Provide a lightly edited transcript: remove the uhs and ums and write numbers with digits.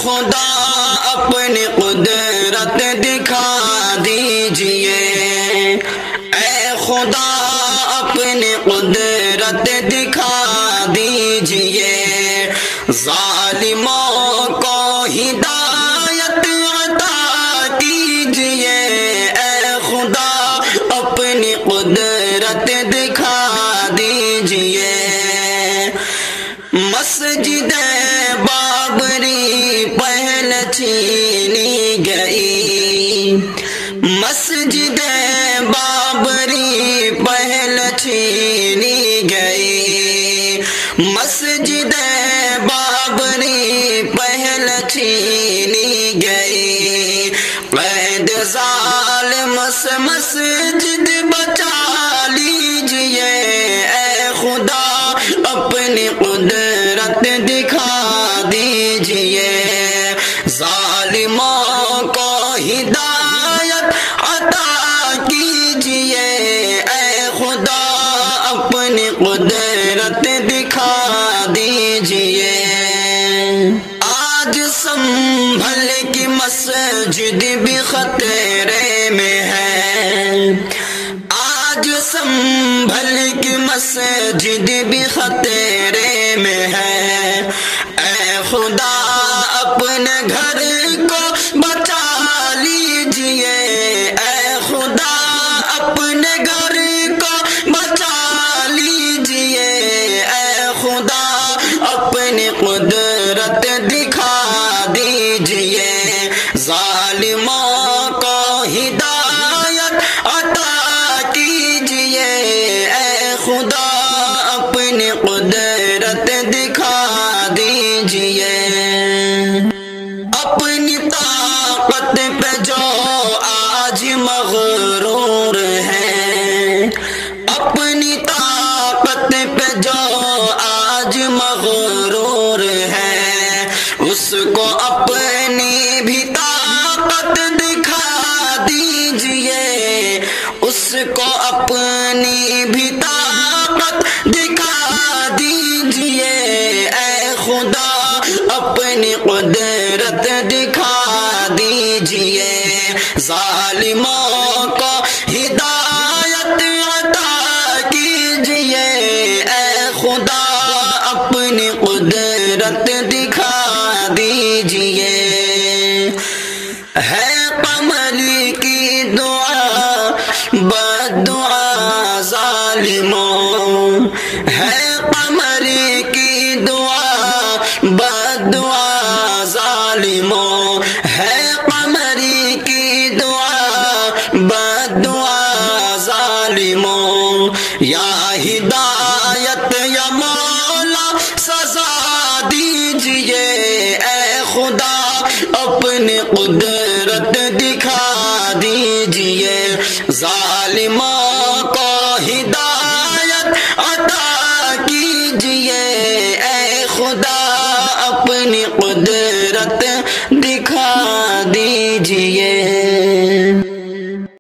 خدا اپنی قدرت دکھا دیجئے، اے خدا اپنی قدرت دکھا دیجئے، ظالموں کو ہدایت عطا کیجئے، اے خدا اپنی قدرت دکھا دیجئے۔ مسجد بابری پہلے چھینی گئی، مسجد بابری پہلے چھینی گئی، مسجد بابری پہلے چھینی گئی، قید ظالم سے مسجد بچا لیجئے، اے خدا اپنی قدرت دکھا دیجئے، ظالموں کو ہدایت عطا کیجئے، اے خدا اپنی قدرت دکھا دیجئے۔ آج سنبھل کی مسجد بھی خطرے میں ہے، آج سنبھل کی مسجد بھی خطرے میں ہے، اے خدا اپنے گھر کو بچا لیجئے، اے خدا اپنے گھر کو بچا لیجئے، اے خدا اپنی قدرت دکھا دیجئے، ظالموں کو ہدایت عطا کیجئے، اے خدا اپنی قدرت دکھا دیجئے۔ اپنی طاقت پہ جو آج مغرور ہے، اپنی طاقت پہ جو آج مغرور ہے، اس کو اپنی بھی طاقت دکھا دیجئے، اس کو اپنی بھی طاقت دکھا دیجئے، اے خدا اپنی قدرت دکھا دیجئے، ظالموں کو ہدایت عطا کیجئے، اے خدا اپنی قدرت دکھا دیجئے۔ ہے قمری کی دعا بد دعا ظالموں، ہے قمری کی دعا بد دعا ظالموں، ہے قمری کی دعا بد دعا ظالموں، یا ہدایت یا مولا سزا دیجئے، اے خدا اپنی قدرت دکھا دیجئے، ظالموں کو ہدایت عطا کیجئے، اے خدا اپنی قدرت دکھا دیجئے۔